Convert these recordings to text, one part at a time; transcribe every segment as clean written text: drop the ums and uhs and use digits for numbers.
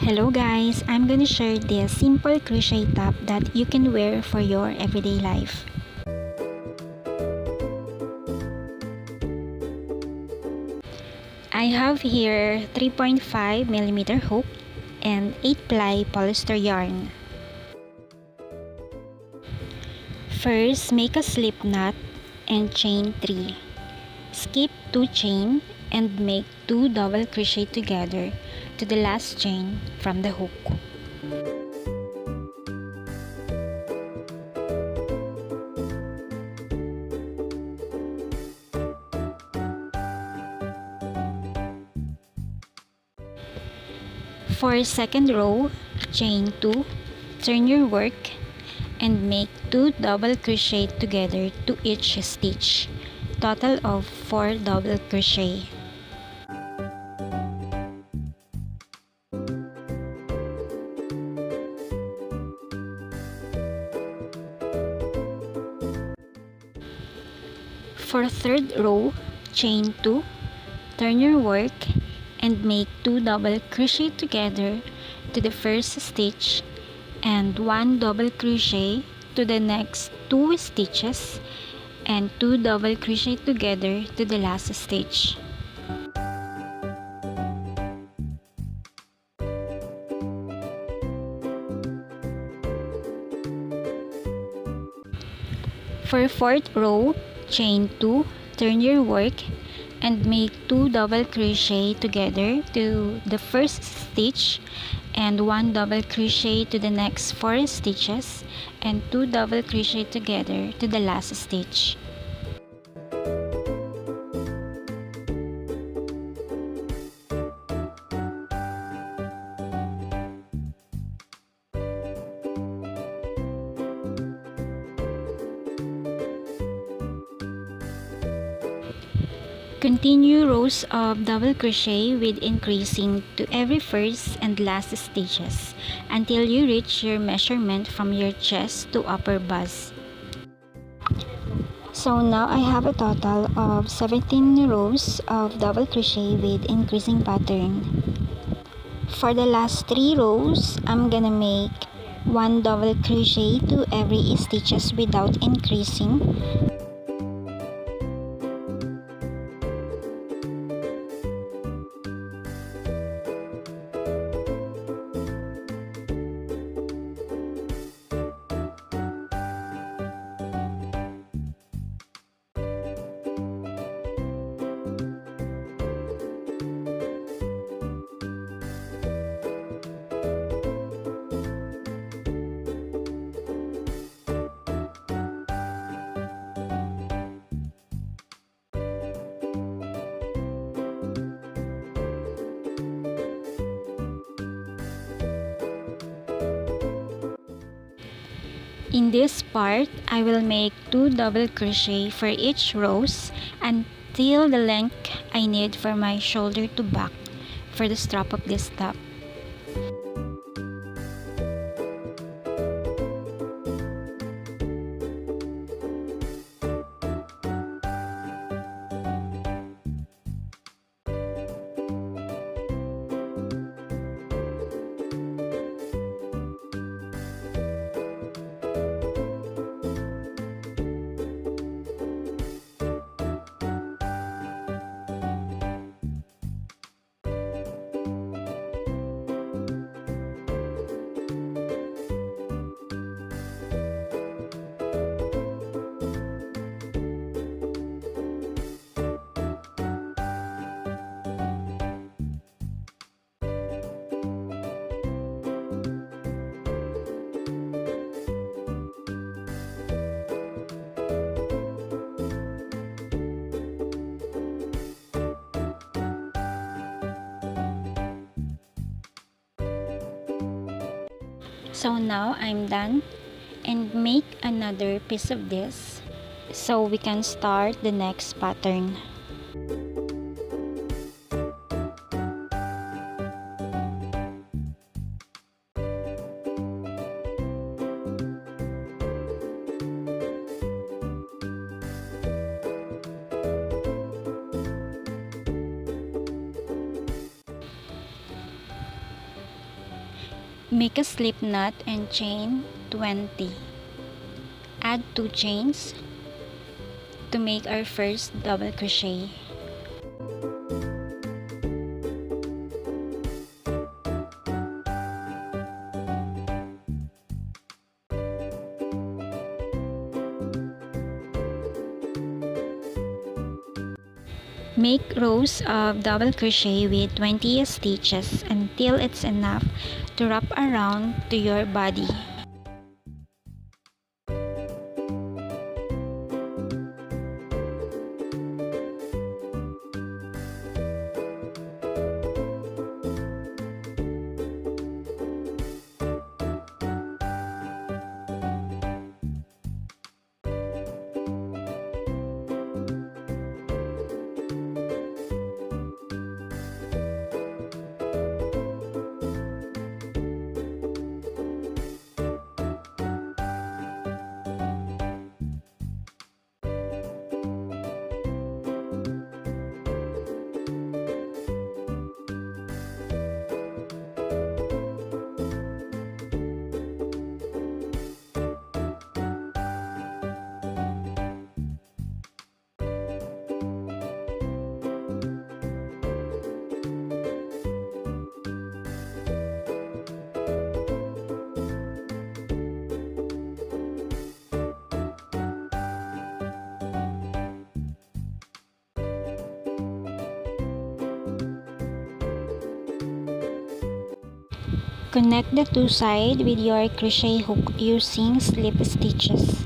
Hello guys, I'm gonna share this simple crochet top that you can wear for your everyday life. I have here 3.5mm hook and 8-ply polyester yarn. First, make a slip knot and chain 3. Skip 2 chain and make 2 double crochet together to the last chain from the hook. For second row, chain 2, turn your work and make 2 double crochet together to each stitch, total of 4 double crochet. For third row, chain 2, turn your work and make 2 double crochet together to the first stitch and 1 double crochet to the next 2 stitches and 2 double crochet together to the last stitch. For fourth row, chain 2, turn your work and make 2 double crochet together to the first stitch and 1 double crochet to the next 4 stitches and 2 double crochet together to the last stitch. Continue rows of double crochet with increasing to every first and last stitches until you reach your measurement from your chest to upper bust. So now I have a total of 17 rows of double crochet with increasing pattern. For the last 3 rows, I'm gonna make 1 double crochet to every stitches without increasing. In this part, I will make 2 double crochet for each rows until the length I need for my shoulder to back for the strap of this top. So now I'm done, and make another piece of this so we can start the next pattern. Make a slip knot and chain 20. Add 2 chains to make our first double crochet. Make rows of double crochet with 20 stitches until it's enough to wrap around to your body. Connect the two sides with your crochet hook using slip stitches.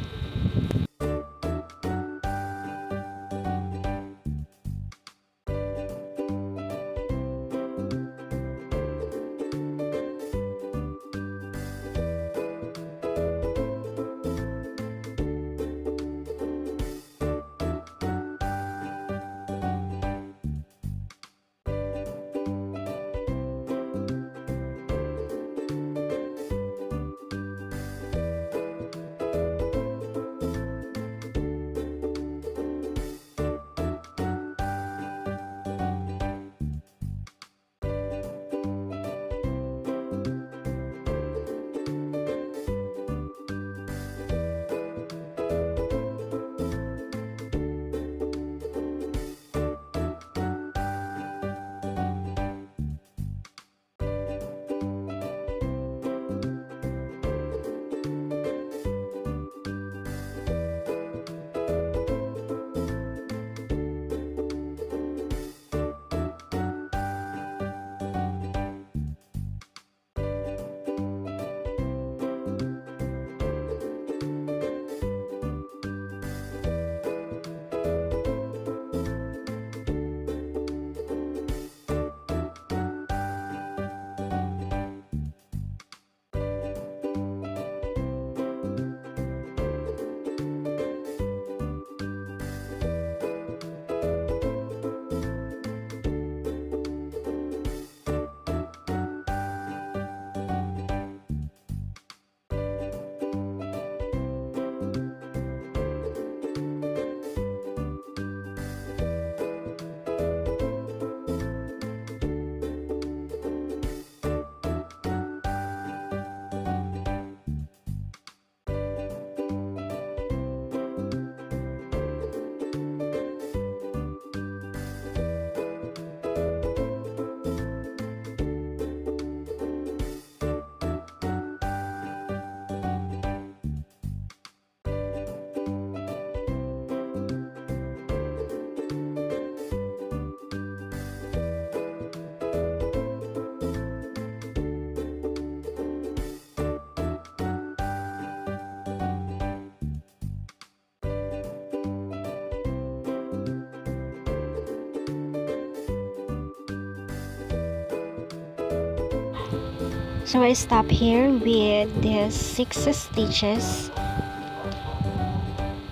So I stop here with the 6 stitches.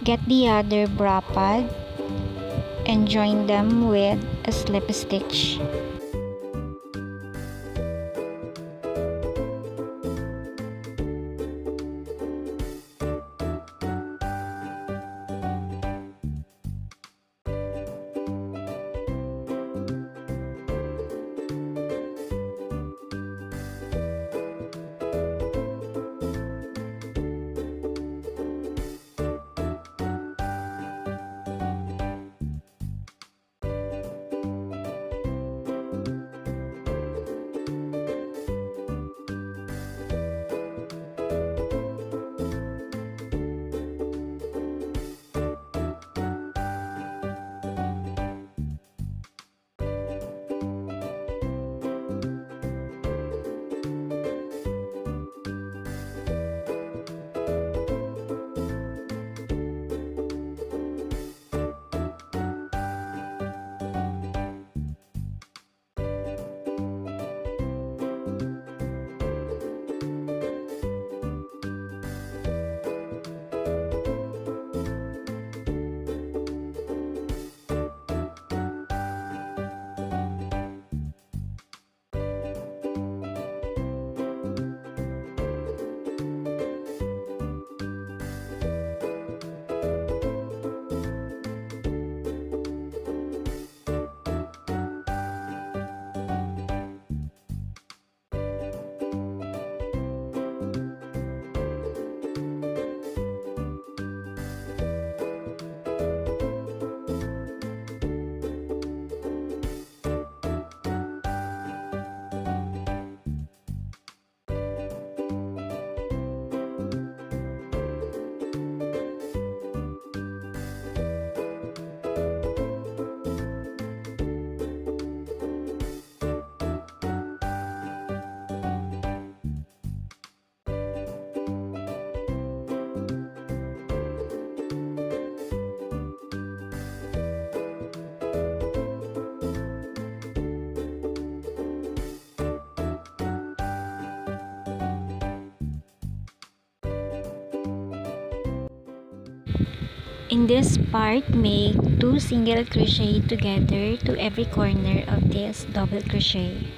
Get the other bra pad and join them with a slip stitch. In this part, make 2 single crochet together to every corner of this double crochet.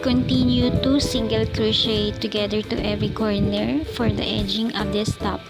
Continue 2 single crochet together to every corner for the edging of this top.